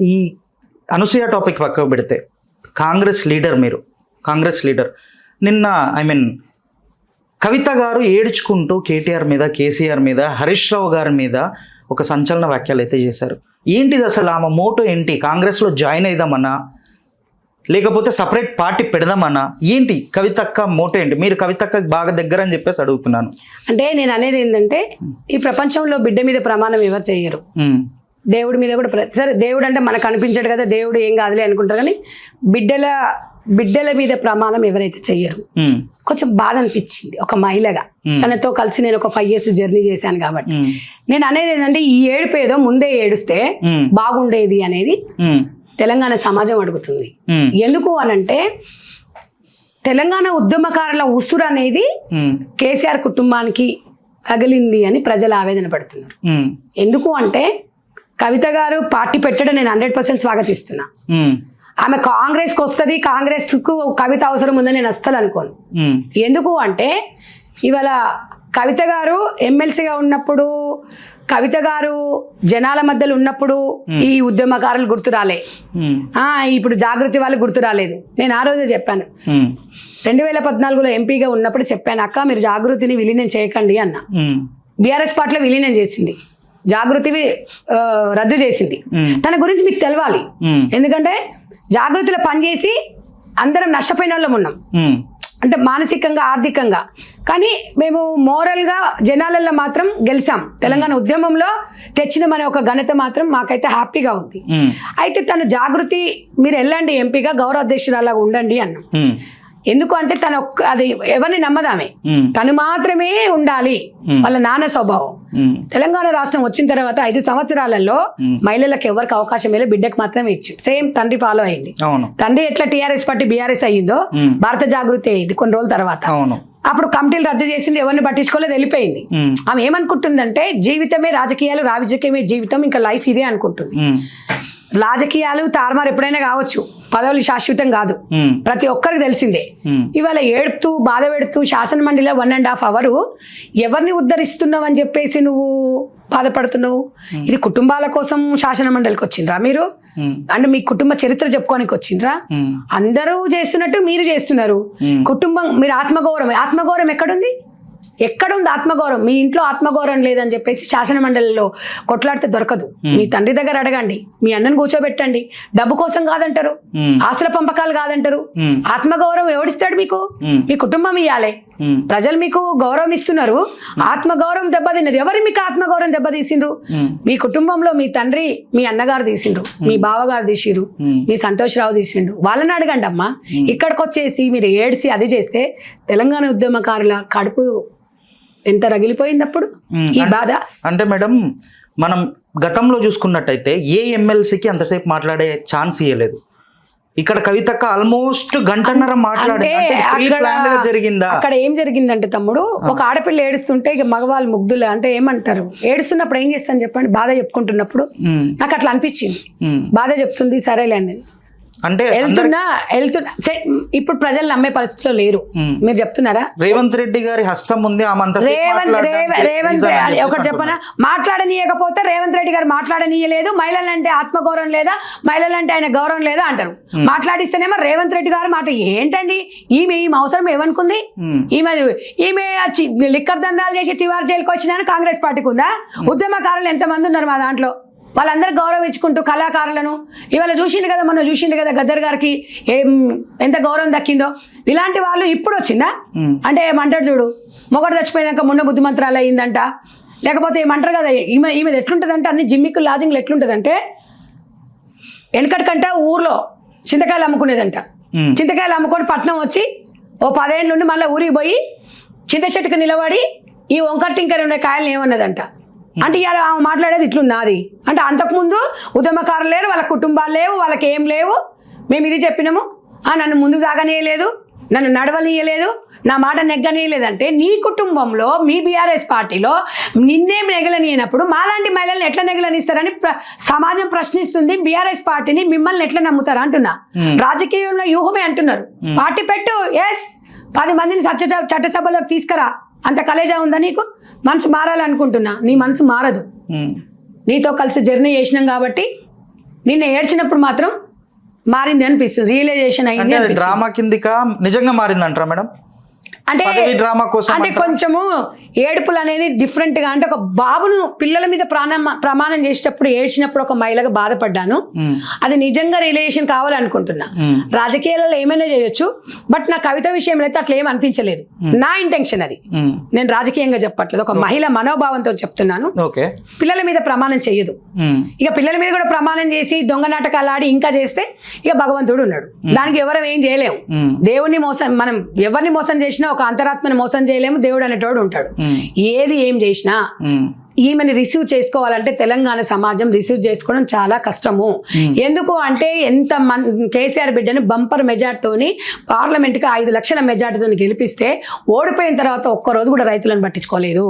ఈ అనసూయ టాపిక్ పక్కకు పెడితే కాంగ్రెస్ లీడర్ నిన్న కవిత గారు ఏడ్చుకుంటూ కేటీఆర్ మీద, కేసీఆర్ మీద, హరీష్ రావు గారి మీద ఒక సంచలన వ్యాఖ్యలు అయితే చేశారు. ఏంటిది అసలు ఆమె మోటో ఏంటి? కాంగ్రెస్లో జాయిన్ అయిదామన్నా లేకపోతే సపరేట్ పార్టీ పెడదామన్నా ఏంటి కవితక్క మోటో ఏంటి? మీరు కవితక్క బాగా దగ్గర అని చెప్పేసి అడుగుతున్నాను. అంటే నేను అనేది ఏంటంటే ఈ ప్రపంచంలో బిడ్డ మీద ప్రమాణం ఎవరు చేయరు, దేవుడి మీద కూడా. సరే దేవుడు అంటే మనకు అనిపించాడు కదా, దేవుడు ఏం కాదులే అనుకుంటారు, కానీ బిడ్డల మీద ప్రమాణం ఎవరైతే చెయ్యరు. కొంచెం బాధ అనిపించింది ఒక మహిళగా. తనతో కలిసి నేను ఒక 5 years జర్నీ చేశాను కాబట్టి నేను అనేది ఏంటంటే ఈ ఏడుపు ఏదో ముందే ఏడుస్తే బాగుండేది అనేది తెలంగాణ సమాజం అడుగుతుంది. ఎందుకు అనంటే తెలంగాణ ఉద్యమకారుల ఉసురు అనేది కేసీఆర్ కుటుంబానికి తగిలింది అని ప్రజలు ఆవేదన పడుతున్నారు. ఎందుకు అంటే కవిత గారు పార్టీ పెట్టడం నేను 100% స్వాగతిస్తున్నా. ఆమె కాంగ్రెస్కి వస్తుంది, కాంగ్రెస్కు కవిత అవసరం ఉందని నేను అస్సలు అనుకోను. ఎందుకు అంటే ఇవాళ కవిత గారు ఎమ్మెల్సీగా ఉన్నప్పుడు, కవిత గారు జనాల మధ్యలో ఉన్నప్పుడు ఈ ఉద్యమకారులు గుర్తు రాలే, ఇప్పుడు జాగృతి వాళ్ళు గుర్తు రాలేదు. నేను ఆ రోజే చెప్పాను, 2014లో ఎంపీగా ఉన్నప్పుడు చెప్పాను, అక్క మీరు జాగృతిని విలీనం చేయకండి అన్న. బీఆర్ఎస్ పార్టీలో విలీనం చేసింది, జాగృతి రద్దు చేసింది. తన గురించి మీకు తెలవాలి, ఎందుకంటే జాగృతిలో పనిచేసి అందరం నష్టపోయిన వాళ్ళం ఉన్నాం, అంటే మానసికంగా, ఆర్థికంగా. కానీ మేము మోరల్గా జనాలలో మాత్రం గెలిచాం. తెలంగాణ ఉద్యమంలో తెచ్చినామనే ఒక ఘనత మాత్రం మాకైతే హ్యాపీగా ఉంది. అయితే తను జాగృతి మీరు వెళ్ళండి ఎంపీగా, గౌరవ అధ్యక్షురాలాగా ఉండండి అన్నాం. ఎందుకు అంటే తను అది ఎవరిని నమ్మదామే, తను మాత్రమే ఉండాలి, వాళ్ళ నాన్న స్వభావం. తెలంగాణ రాష్ట్రం వచ్చిన తర్వాత 5 సంవత్సరాలలో మహిళలకు ఎవరికి అవకాశం లేదు, బిడ్డకు మాత్రమే ఇచ్చి. సేమ్ తండ్రి ఫాలో అయింది. తండ్రి ఎట్లా టీఆర్ఎస్ పార్టీ బీఆర్ఎస్ అయ్యిందో భారత జాగృతి అయింది కొన్ని రోజుల తర్వాత. అప్పుడు కమిటీలు రద్దు చేసింది, ఎవరిని పట్టించుకోలేదు, వెళ్ళిపోయింది. ఆమె ఏమనుకుంటుందంటే జీవితమే రాజకీయాలు, రాజకీయమే జీవితం, ఇంకా లైఫ్ ఇదే అనుకుంటుంది. రాజకీయాలు తారుమారు ఎప్పుడైనా కావచ్చు, పదవులు శాశ్వతం కాదు, ప్రతి ఒక్కరికి తెలిసిందే. ఇవాళ ఏడుతూ బాధ పెడుతూ శాసన మండలిలో 1.5 hours ఎవరిని ఉద్ధరిస్తున్నావు అని చెప్పేసి నువ్వు బాధపడుతున్నావు. ఇది కుటుంబాల కోసం శాసన మండలికి వచ్చిండ్రా మీరు? అంటే మీ కుటుంబ చరిత్ర చెప్పుకోనికి వచ్చిండ్రా? అందరూ చేస్తున్నట్టు మీరు చేస్తున్నారు. కుటుంబం, మీరు ఆత్మగౌరవం ఎక్కడుంది? ఆత్మగౌరవం? మీ ఇంట్లో ఆత్మగౌరవం లేదని చెప్పేసి శాసన మండలిలో కొట్లాడితే దొరకదు. మీ తండ్రి దగ్గర అడగండి, మీ అన్నను కూర్చోబెట్టండి. డబ్బు కోసం కాదంటారు, ఆస్తుల పంపకాలు కాదంటారు. ఆత్మగౌరవం ఎవడిస్తాడు మీకు? మీ కుటుంబం ఇయ్యాలే. ప్రజలు మీకు గౌరవం ఇస్తున్నారు, ఆత్మగౌరవం దెబ్బతిన్నది. ఎవరు మీకు ఆత్మగౌరవం దెబ్బతీసిండ్రు? మీ కుటుంబంలో మీ తండ్రి, మీ అన్నగారు తీసిండ్రు, మీ బావగారు తీసిండ్రు, మీ సంతోషరావు తీసిండ్రు. వాళ్ళని అడగండి అమ్మా. ఇక్కడికి వచ్చేసి మీరు ఏడ్చి అది చేస్తే తెలంగాణ ఉద్యమకారుల కడుపు ఎంత రగిలిపోయింది అప్పుడు ఈ బాధ. అంటే మేడం, మనం గతంలో చూసుకున్నట్టయితే ఏ ఎమ్మెల్సీకి అంతసేపు మాట్లాడే ఛాన్స్ ఇవ్వలేదు. ఇక్కడ కవితక్క ఆల్మోస్ట్ 1.5 గంటన్నర మాట్లాడే జరిగిందా? అక్కడ ఏం జరిగిందంటే తమ్ముడు, ఒక ఆడపిల్ల ఏడుస్తుంటే ఇక మగవాళ్ళు ముగ్ధులు అంటే ఏమంటారు, ఏడుస్తున్నప్పుడు ఏం చేస్తాను చెప్పండి, బాధ చెప్పుకుంటున్నప్పుడు నాకు అట్లా అనిపించింది. బాధ చెప్తుంది సరేలే అనేది, అంటే వెళ్తున్నా ఇప్పుడు ప్రజలు నమ్మే పరిస్థితిలో లేరు. మీరు చెప్తున్నారా రేవంత్ రెడ్డి గారి హస్తం ఉంది? రేవంత్ ఒకటి చెప్పనా, మాట్లాడనీయకపోతే రేవంత్ రెడ్డి గారు మాట్లాడనీయలేదు, మహిళలంటే ఆత్మగౌరవం లేదా, మహిళలంటే ఆయన గౌరవం లేదా అంటారు. మాట్లాడిస్తేనేమో రేవంత్ రెడ్డి గారు మాట ఏంటండి, ఈమె అవసరం ఏమనుకుంది? ఈమె లిక్కర్ దందాలు చేసి తివార్ జైలుకి వచ్చిందని కాంగ్రెస్ పార్టీకి ఉందా? ఉద్యమకారులు ఎంతమంది ఉన్నారు మా దాంట్లో, వాళ్ళందరూ గౌరవించుకుంటూ కళాకారులను ఇవాళ చూసిండు కదా, మొన్న చూసిండు కదా గద్దర్ గారికి ఎంత గౌరవం దక్కిందో. ఇలాంటి వాళ్ళు ఇప్పుడు వచ్చిందా అంటే ఏమంటాడు చూడు, మొగడు చచ్చిపోయినాక మొన్న బుద్ధిమంత్రాలు అయ్యిందంట, లేకపోతే ఏమంటారు కదా ఈమె ఎట్లుంటుందంటే అన్ని జిమ్మిక్కులు లాజింగ్లు ఎట్లుంటుందంటే, వెనకటికంట ఊర్లో చింతకాయలు అమ్ముకునేదంట. చింతకాయలు అమ్ముకొని పట్నం వచ్చి ఓ 10 ఏళ్ళ నుండి మళ్ళీ ఊరికి పోయి చింత చెట్టుకు నిలబడి ఈ వంకర టింకర ఉండే కాయలను ఏమన్నదంట. అంటే ఇలా ఆమె మాట్లాడేది ఇట్లున్నది అంటే, అంతకుముందు ఉద్యమకారులు లేరు, వాళ్ళ కుటుంబాలు లేవు, వాళ్ళకి ఏం లేవు, మేము ఇది చెప్పినాము, నన్ను ముందు సాగనీయలేదు, నన్ను నడవనీయలేదు, నా మాట నెగ్గనీయలేదంటే నీ కుటుంబంలో మీ బీఆర్ఎస్ పార్టీలో నిన్నేం నెగలనీయనప్పుడు మాలాంటి మహిళలను ఎట్లా నెగలనిస్తారని సమాజం ప్రశ్నిస్తుంది. బీఆర్ఎస్ పార్టీని మిమ్మల్ని ఎట్లా నమ్ముతారా అంటున్నా. రాజకీయంలో వ్యూహమే అంటున్నారు, పార్టీ పెట్టు, ఎస్ 10 మందిని చట్టసభలోకి తీసుకురా, అంత కలేజా ఉందా నీకు? మనసు మారాలనుకుంటున్నా, నీ మనసు మారదు. నీతో కలిసి జర్నీ చేసినాం కాబట్టి నిన్న ఏడ్చినప్పుడు మాత్రం మారింది అనిపిస్తుంది, రియలైజేషన్ అయింది అంటే అది అనిపించింది. డ్రామా కిందికా నిజంగా మారిందంటారా మేడం? అంటే పదవి డ్రామా కోసం అంటే కొంచెము ఏడుపులు అనేది డిఫరెంట్ గా, అంటే ఒక బాబును పిల్లల మీద ప్రమాణం చేసేటప్పుడు ఏడ్చినప్పుడు ఒక మహిళగా బాధపడ్డాను. అది నిజంగా రిలేషన్ కావాలనుకుంటున్నా. రాజకీయాలలో ఏమైనా చేయొచ్చు, బట్ నా కవిత విషయంలో అయితే అట్లా ఏం అనిపించలేదు. నా ఇంటెన్షన్ అది, నేను రాజకీయంగా చెప్పట్లేదు, ఒక మహిళ మనోభావంతో చెప్తున్నాను. పిల్లల మీద ప్రమాణం చెయ్యదు. ఇక పిల్లల మీద కూడా ప్రమాణం చేసి దొంగ నాటకాలు ఆడి ఇంకా చేస్తే ఇక భగవంతుడు ఉన్నాడు, దానికి ఎవరు ఏం చేయలేము. దేవుని మోసం, మనం ఎవరిని మోసం చేసినా ఒక అంతరాత్మని మోసం చేయలేము, దేవుడు అనేటోడు ఉంటాడు. ఏది ఏం చేసినా ఈమెని రిసీవ్ చేసుకోవాలంటే తెలంగాణ సమాజం రిసీవ్ చేసుకోవడం చాలా కష్టము. ఎందుకు అంటే ఎంత కేసీఆర్ బిడ్డని బంపర్ మెజార్టీతోని పార్లమెంట్కి 5 లక్షల మెజార్టీతో గెలిపిస్తే ఓడిపోయిన తర్వాత ఒక్కరోజు కూడా రైతులను పట్టించుకోలేదు.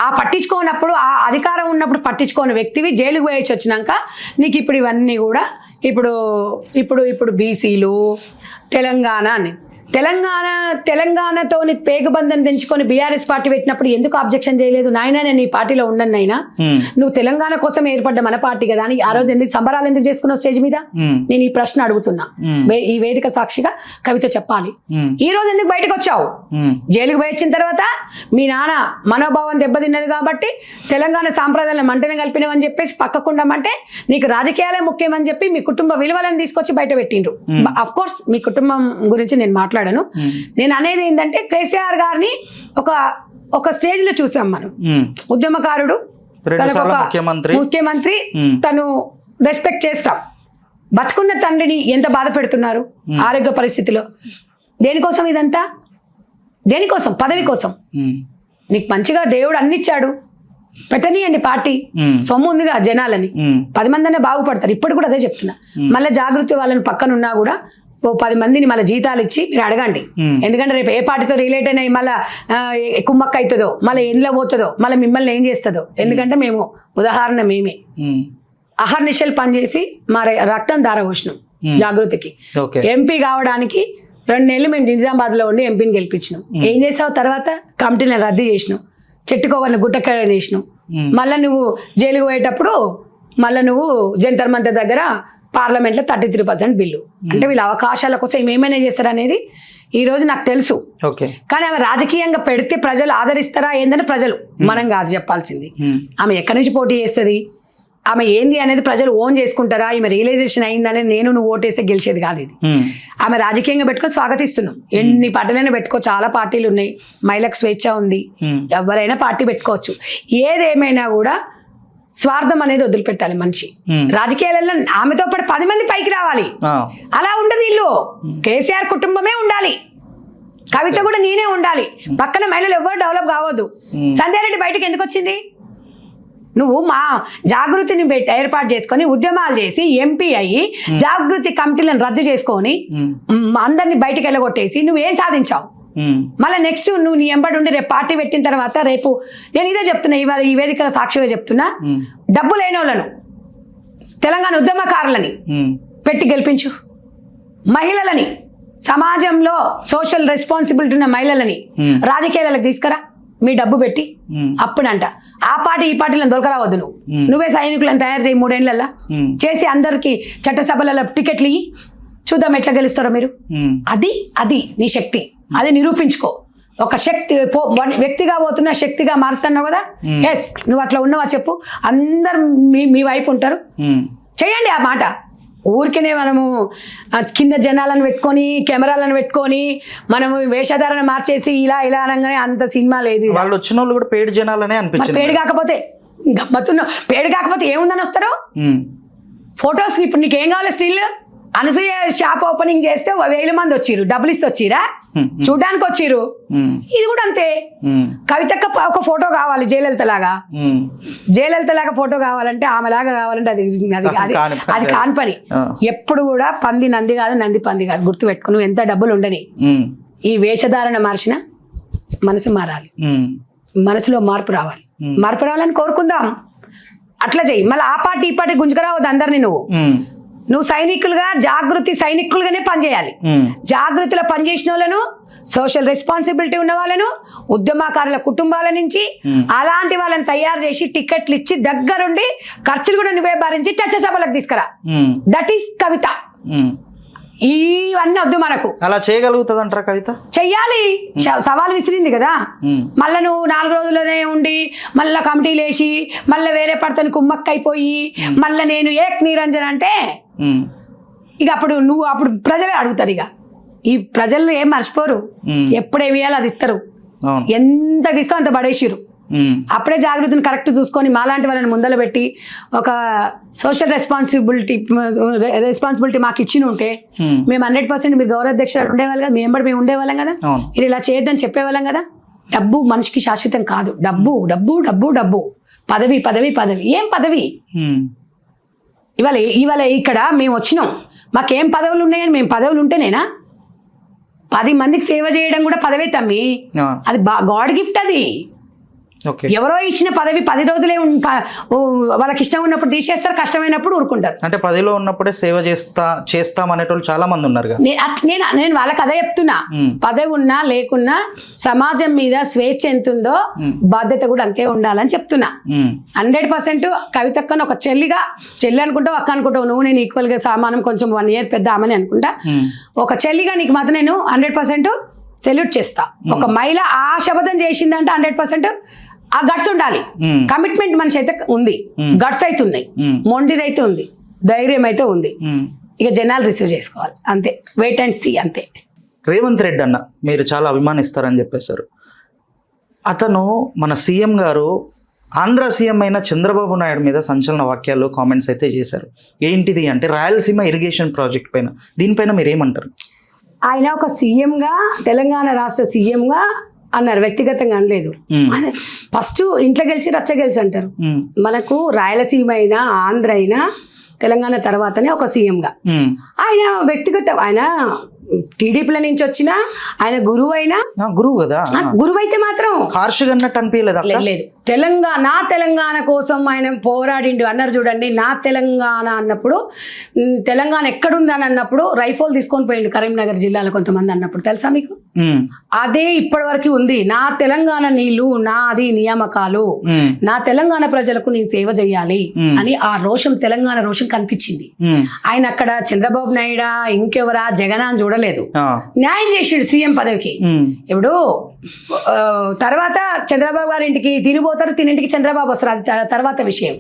ఆ పట్టించుకోనప్పుడు, ఆ అధికారం ఉన్నప్పుడు పట్టించుకోని వ్యక్తివి జైలుకు వేయచ్చు వచ్చినాక నీకు ఇప్పుడు ఇవన్నీ కూడా ఇప్పుడు బీసీలు తెలంగాణ అని తెలంగాణతోని పేగుబంధం తెంచుకొని బీఆర్ఎస్ పార్టీ పెట్టినప్పుడు ఎందుకు అబ్జెక్షన్ చేయలేదు? నాయన నేను ఈ పార్టీలో ఉండను నాయనా, నువ్వు తెలంగాణ కోసం ఏర్పడ్డ మన పార్టీ కదా అని ఆ రోజు ఎందుకు సంబరాలు ఎందుకు చేసుకున్నావు స్టేజ్ మీద? నేను ఈ ప్రశ్న అడుగుతున్నా, ఈ వేదిక సాక్షిగా కవిత చెప్పాలి. ఈ రోజు ఎందుకు బయటకు వచ్చావు? జైలుకు పోయి వచ్చిన తర్వాత మీ నాన్న మనోభావం దెబ్బతిన్నది కాబట్టి తెలంగాణ సాంప్రదాయాలను మంటనే కలిపినవని చెప్పేసి పక్కకుండమంటే నీకు రాజకీయాలే ముఖ్యమని చెప్పి మీ కుటుంబ విలువలను తీసుకొచ్చి బయట పెట్టిండ్రు. అఫ్ కోర్స్ మీ కుటుంబం గురించి నేను మాట్లాడాను. నేను అనేది ఏంటంటే కేసీఆర్ గారిని ఒక స్టేజ్ లో చూసాం మనం. ఉద్యమకారుడు, ముఖ్యమంత్రి, తను రెస్పెక్ట్ చేస్తాం. బతుకున్న తండ్రిని ఎంత బాధ పెడుతున్నారు ఆరోగ్య పరిస్థితిలో. దేనికోసం ఇదంతా? దేనికోసం? పదవి కోసం. నీకు మంచిగా దేవుడు అన్నిచ్చాడు, పెట్టనీయండి. పార్టీ సొమ్ము ఉందిగా జనాలని, 10 మంది బాగుపడతారు. ఇప్పుడు కూడా అదే చెప్తున్నా. మళ్ళీ జాగృతి వాళ్ళని పక్కనున్నా కూడా 10 మందిని మళ్ళీ జీతాలు ఇచ్చి మీరు అడగండి. ఎందుకంటే రేపు ఏ పార్టీతో రిలేట్ అయినా మళ్ళీ కుమ్మక్క అవుతుందో, మళ్ళీ ఎండ్లో పోతుందో, మళ్ళీ మిమ్మల్ని ఏం చేస్తుందో. ఎందుకంటే మేము ఉదాహరణ మేమే అహర్నిశలు పనిచేసి మా రక్తం దారపోసినాం జాగృతికి. ఎంపీ కావడానికి 2 నెలలు మేము నిజామాబాద్లో ఉండి ఎంపీని గెలిపించినాం. ఏం చేసావు తర్వాత? కమిటీని రద్దు చేసినావు, చెట్టుకోవాలని గుట్టక్కడ వేసినావు. మళ్ళీ నువ్వు జైలుకు పోయేటప్పుడు మళ్ళీ నువ్వు జంతర్ మంతర్ దగ్గర పార్లమెంట్లో 33% బిల్లు. అంటే వీళ్ళ అవకాశాల కోసం ఏమైనా చేస్తారు అనేది ఈ రోజు నాకు తెలుసు. కానీ ఆమె రాజకీయంగా పెడితే ప్రజలు ఆదరిస్తారా ఏందని ప్రజలు, మనం కాదు చెప్పాల్సింది. ఆమె ఎక్కడి నుంచి పోటీ చేస్తుంది, ఆమె ఏంది అనేది ప్రజలు ఓన్ చేసుకుంటారా, ఈమె రియలైజేషన్ అయింది అనేది నువ్వు ఓటేస్తే గెలిచేది కాదు ఇది. ఆమె రాజకీయంగా పెట్టుకొని స్వాగతిస్తున్నాం. ఎన్ని పార్టీలైనా పెట్టుకో, చాలా పార్టీలు ఉన్నాయి, మహిళకు స్వేచ్ఛ ఉంది, ఎవరైనా పార్టీ పెట్టుకోవచ్చు. ఏదేమైనా కూడా స్వార్థం అనేది వదిలిపెట్టాలి మనిషి. రాజకీయాలలో ఆమెతో పాటు 10 మంది పైకి రావాలి. అలా ఉండదు ఇల్లు. కేసీఆర్ కుటుంబమే ఉండాలి, కవిత కూడా నేనే ఉండాలి, పక్కన మహిళలు ఎవరు డెవలప్ కావద్దు. సంధ్యారెడ్డి బయటకు ఎందుకు వచ్చింది? నువ్వు మా జాగృతిని ఏర్పాటు చేసుకొని ఉద్యమాలు చేసి ఎంపీ అయ్యి జాగృతి కమిటీలను రద్దు చేసుకొని అందరినీ బయటకు వెళ్ళగొట్టేసి నువ్వేం సాధించావు? మళ్ళీ నెక్స్ట్ నువ్వు నీ ఎంబడి ఉండి రేపు పార్టీ పెట్టిన తర్వాత రేపు నేను ఇదే చెప్తున్నా, ఇవాళ ఈ వేదిక సాక్షిగా చెప్తున్నా, డబ్బు లేని వాళ్ళను, తెలంగాణ ఉద్యమకారులని పెట్టి గెలిపించు. మహిళలని, సమాజంలో సోషల్ రెస్పాన్సిబిలిటీ ఉన్న మహిళలని రాజకీయాలకు తీసుకురా మీ డబ్బు పెట్టి. అప్పుడంట ఆ పార్టీ ఈ పార్టీలను దొరకరావద్దు. నువ్వే సైనికులను తయారు చేయి 3 ఏళ్ళల్లో చేసి అందరికి చట్టసభలలో టికెట్లు ఇయ్యి, చూద్దాం ఎట్లా గెలుస్తారో మీరు. అది నీ శక్తి, అది నిరూపించుకో. ఒక శక్తి వ్యక్తిగా పోతున్నా శక్తిగా మారుతున్నావు కదా. ఎస్, నువ్వు అట్లా ఉన్నావా చెప్పు, అందరు మీ వైపు ఉంటారు. చెయ్యండి ఆ మాట. ఊరికేనే మనము కింద జనాలను పెట్టుకొని కెమెరాలను పెట్టుకొని మనము వేషధారణ మార్చేసి ఇలా అనగానే అంత సినిమా లేదు. వాళ్ళు వచ్చిన వాళ్ళు కూడా పేడు జనాలనే అనిపించింది. పేడు కాకపోతే గమ్మత్తున్నా, పేడు కాకపోతే ఏముందని వస్తారు? ఫొటోస్ ఇప్పుడు నీకు ఏం కావాలి? స్టిల్ అనసూయ షాప్ ఓపెనింగ్ చేస్తే 1000 మంది వచ్చిర్రు, డబ్బులు ఇస్తే వచ్చిరా, చూడ్డానికి వచ్చిర్రు. ఇది కూడా అంతే. కవితక్క ఒక ఫోటో కావాలి జయలలిత లాగా ఫోటో కావాలంటే, ఆమెలాగా కావాలంటే అది కాని పని. ఎప్పుడు కూడా పంది నంది కాదు, నంది పంది కాదు. గుర్తు పెట్టుకుని నువ్వు ఎంత డబ్బులు ఉండని, ఈ వేషధారణ మార్చిన మనసు మారాలి, మనసులో మార్పు రావాలి. మార్పు రావాలని కోరుకుందాం, అట్లా చెయ్యి. మళ్ళీ ఆ పార్టీ ఈ పార్టీ గుంజుకురావద్దు అందరినీ. నువ్వు సైనికులుగా జాగృతి సైనికులుగానే పనిచేయాలి. జాగృతిలో పనిచేసిన వాళ్ళను సోషల్ రెస్పాన్సిబిలిటీ ఉన్న వాళ్ళను, ఉద్యమకారుల కుటుంబాల నుంచి అలాంటి వాళ్ళని తయారు చేసి టికెట్లు ఇచ్చి దగ్గరుండి ఖర్చులు కూడా నువ్వే భరించి చర్చసభలకు తీసుకురా. దట్ ఈస్ కవిత. ఇవన్నీ వద్దు మనకు. అలా చేయగలుగుతుంది అంటారా కవిత? చెయ్యాలి, సవాల్ విసిరింది కదా. మళ్ళీ నువ్వు 4 రోజులనే ఉండి మళ్ళీ కమిటీలు వేసి మళ్ళీ వేరే పడతని కుమ్మక్కైపోయి మళ్ళీ నేను ఏక్ నిరంజన్ అంటే ఇక అప్పుడు ప్రజలే అడుగుతారు. ఇక ఈ ప్రజలు ఏం మర్చిపోరు, ఎప్పుడేమి ఇవ్వాలో అది ఇస్తారు. ఎంత తీసుకో అంత పడేసిరు. అప్పుడే జాగ్రత్తను కరెక్ట్ చూసుకొని మాలాంటి వాళ్ళని ముందర పెట్టి ఒక సోషల్ రెస్పాన్సిబిలిటీ మాకు ఇచ్చిన ఉంటే మేము 100% మీరు గౌరవాధ్యక్షులు ఉండేవాళ్ళు కదా, మేము ఉండేవాళ్ళం కదా, మీరు ఇలా చేయొద్దని చెప్పేవాళ్ళం కదా. డబ్బు మనిషికి శాశ్వతం కాదు. డబ్బు డబ్బు డబ్బు డబ్బు, పదవి పదవి పదవి. ఏం పదవి? ఇవాళ ఇక్కడ మేము వచ్చినాం, మాకేం పదవులు ఉన్నాయని మేము పదవులు ఉంటేనేనా? 10 మందికి సేవ చేయడం కూడా పదవే తమ్మి. అది గాడ్ గిఫ్ట్. అది ఎవరో ఇచ్చిన పదవి 10 రోజులే వాళ్ళకి ఇష్టం ఉన్నప్పుడు తీసేస్తారు, కష్టమైనప్పుడు ఊరుకుంటారు. అంటే 10లో ఉన్నప్పుడే సేవ చేస్తాం అనేటోళ్ళు చాలా మంది ఉన్నారు. నేను వాళ్ళకి అదే చెప్తున్నా, పదవి ఉన్నా లేకున్నా సమాజం మీద స్వేచ్ఛ ఎంత ఉందో బాధ్యత కూడా అంతే ఉండాలని చెప్తున్నా. 100% కవితక్కను ఒక చెల్లి అనుకుంటావు, అక్క అనుకుంటావు, నువ్వు నేను ఈక్వల్ గా సమానం, కొంచెం 1 year పెద్ద ఆమెని అనుకుంటా. ఒక చెల్లిగా నీకు మాత్రం నేను 100% సెల్యూట్ చేస్తా. ఒక మహిళ ఆ శపథం చేసిందంటే 100% ఆ గట్స్ ఉండాలి. కమిట్మెంట్ మనిషి అయితే ఉంది, గట్స్ అయితే ఉన్నాయి, మొండిదైతే ఉంది, ధైర్యం అయితే ఉంది. ఇక జనాలు రిసీవ్ చేసుకోవాలి అంతే. వెయిట్ అండ్ సీ అంతే. రేవంత్ రెడ్డి అన్న మీరు చాలా అభిమానిస్తారని చెప్పేశారు. అతను మన సీఎం గారు ఆంధ్ర సీఎం అయిన చంద్రబాబు నాయుడు మీద సంచలన వాక్యాలు కామెంట్స్ అయితే చేశారు. ఏంటిది అంటే రాయలసీమ ఇరిగేషన్ ప్రాజెక్ట్ పైన, దీనిపైన మీరు ఏమంటారు? ఆయన ఒక సీఎంగా, తెలంగాణ రాష్ట్ర సీఎంగా అన్నారు, వ్యక్తిగతంగా అనలేదు. ఫస్ట్ ఇంట్లో గెలిచి రచ్చ గెలిచి అంటారు. మనకు రాయలసీమ అయినా ఆంధ్ర అయినా తెలంగాణ తర్వాతనే ఒక సీఎంగా. ఆయన ఆయన టీడీపీల నుంచి వచ్చిన ఆయన గురువు అయినా, గురువు కదా, గురువు అయితే మాత్రం హార్ష్గా అన్నట్టు అనిపించలేదు. లేదు, తెలంగాణ కోసం ఆయన పోరాడిండు అన్నారు చూడండి. నా తెలంగాణ అన్నప్పుడు, తెలంగాణ ఎక్కడుందని అన్నప్పుడు రైఫోల్ తీసుకొని పోయిండు కరీంనగర్ జిల్లాలో కొంతమంది అన్నప్పుడు, తెలుసా మీకు? అదే ఇప్పటి వరకు ఉంది. నా తెలంగాణ నీళ్లు, నాది నియామకాలు, నా తెలంగాణ ప్రజలకు నేను సేవ చేయాలి అని ఆ రోషం, తెలంగాణ రోషం కనిపించింది. ఆయన అక్కడ చంద్రబాబు నాయుడు ఇంకెవరా జగన్ అని చూడలేదు, న్యాయం చేసిండు సీఎం పదవికి. ఇప్పుడు తర్వాత చంద్రబాబు గారి ఇంటికి తినిపోతారు, తినింటికి చంద్రబాబు వస్తారు, అది తర్వాత విషయం.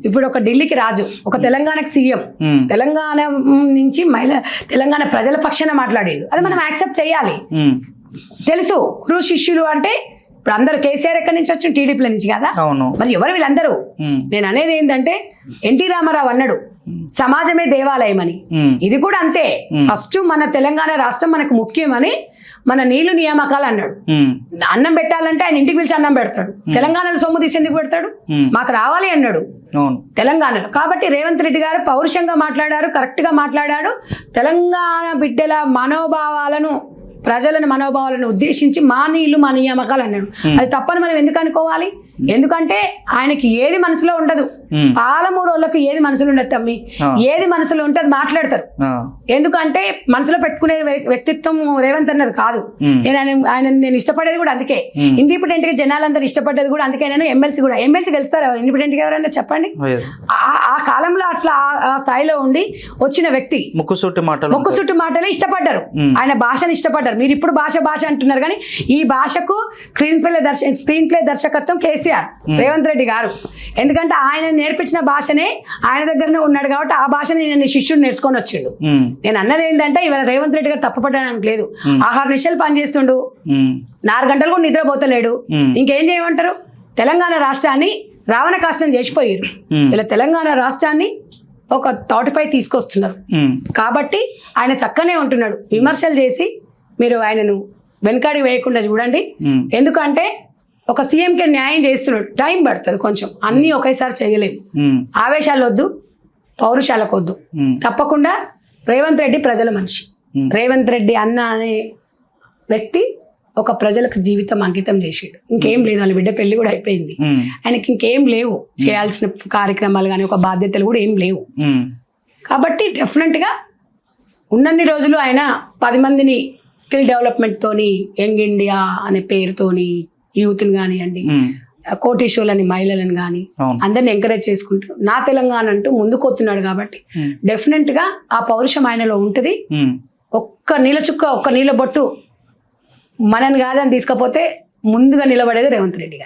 ఇప్పుడు ఒక ఢిల్లీకి రాజు, ఒక తెలంగాణకి సీఎం, తెలంగాణ నుంచి తెలంగాణ ప్రజల పక్షాన మాట్లాడిండు. అది మనం యాక్సెప్ట్ చేయాలి. తెలుసు గురు శిష్యులు అంటే ఇప్పుడు అందరు కేసీఆర్ ఎక్కడి నుంచి వచ్చిన టీడీపీల నుంచి కదా, మరి ఎవరు వీళ్ళందరూ? నేను అనేది ఏంటంటే ఎన్టీ రామారావు అన్నాడు సమాజమే దేవాలయం అని. ఇది కూడా అంతే. ఫస్ట్ మన తెలంగాణ రాష్ట్రం మనకు ముఖ్యమని, మన నీళ్లు నియామకాలు అన్నాడు. అన్నం పెట్టాలంటే ఆయన ఇంటికి పిలిచి అన్నం పెడతాడు. తెలంగాణలో సొమ్ము తీసి ఎందుకు పెడతాడు? మాకు రావాలి అన్నాడు తెలంగాణలో. కాబట్టి రేవంత్ రెడ్డి గారు పౌరుషంగా మాట్లాడారు, కరెక్ట్ గా మాట్లాడాడు. తెలంగాణ బిడ్డల మనోభావాలను, ప్రజలను మనోభావాలను ఉద్దేశించి మా నీళ్లు మా నియామకాలు అన్నాడు. అది తప్పని మనం ఎందుకు అనుకోవాలి? ఎందుకంటే ఆయనకి ఏది మనసులో ఉండదు. పాలమూరు వాళ్ళకి ఏది మనసులో ఉండదు తమ్మి, ఏది మనసులో ఉంటే అది మాట్లాడతారు. ఎందుకంటే మనసులో పెట్టుకునే వ్యక్తిత్వం రేవంత్ అన్నది కాదు. నేను ఇష్టపడేది కూడా అందుకే. ఇండిపెండెంట్ గా జనాలందరూ ఇష్టపడేది కూడా అందుకే. నేను ఎమ్మెల్సీ గెలుస్తారు ఎవరు? ఇండిపెండెంట్ గా ఎవరైనా చెప్పండి. ఆ కాలంలో అట్లా ఆ స్థాయిలో ఉండి వచ్చిన వ్యక్తి ముక్కుసూటి మాటలే ఇష్టపడ్డారు, ఆయన భాషను ఇష్టపడ్డారు. మీరు ఇప్పుడు భాష అంటున్నారు కానీ ఈ భాషకు స్క్రీన్ ప్లే దర్శకత్వం కేసీఆర్, రేవంత్ రెడ్డి గారు. ఎందుకంటే ఆయన నేర్పించిన భాషనే ఆయన దగ్గరనే ఉన్నాడు కాబట్టి ఆ భాషని నేను శిష్యుడు నేర్చుకొని వచ్చిండు. నేను అన్నది ఏంటంటే ఇవాళ రేవంత్ రెడ్డి గారు తప్పుపడడానికి లేదు. 6 నిమిషాలు పని చేస్తుండు, 4 గంటలు కూడా నిద్రపోతలేడు. ఇంకేం చేయమంటారు? తెలంగాణ రాష్ట్రాన్ని రావణ కాష్టం చేసిపోయారు. ఇలా తెలంగాణ రాష్ట్రాన్ని ఒక తాటిపై తీసుకొస్తున్నారు. కాబట్టి ఆయన చక్కనే ఉంటున్నాడు. విమర్శలు చేసి మీరు ఆయనను వెనకాడి వేయకుండా చూడండి. ఎందుకంటే ఒక సీఎంకి న్యాయం చేస్తున్నాడు, టైం పడుతుంది కొంచెం, అన్నీ ఒకేసారి చేయలేము. ఆవేశాలు వద్దు, పౌరుషాలకు వద్దు. తప్పకుండా రేవంత్ రెడ్డి ప్రజల మనిషి. రేవంత్ రెడ్డి అన్న అనే వ్యక్తి ఒక ప్రజలకు జీవితం అంకితం చేసాడు. ఇంకేం లేదు, వాళ్ళ బిడ్డ పెళ్లి కూడా అయిపోయింది. ఆయనకి ఇంకేం లేవు చేయాల్సిన కార్యక్రమాలు కానీ ఒక బాధ్యతలు కూడా ఏం లేవు. కాబట్టి డెఫినెట్గా ఉన్నన్ని రోజులు ఆయన 10 మందిని స్కిల్ డెవలప్మెంట్ తోని యంగ్ ఇండియా అనే పేరుతోని యూత్ని కానివ్వండి, కోటీశ్వర్లని మహిళలను కానీ అవును. అందరిని ఎంకరేజ్ చేసుకుంటూ నా తెలంగాణ అంటూ ముందుకు వస్తున్నాడు కాబట్టి డెఫినెట్ గా ఆ పౌరుషం ఆయనలో ఉంటుంది. ఒక్క నీళ్ళ చుక్క, ఒక్క నీళ్ళ బొట్టు మనని కాదని తీసుకపోతే ముందుగా నిలబడేది రేవంత్ రెడ్డి గారు.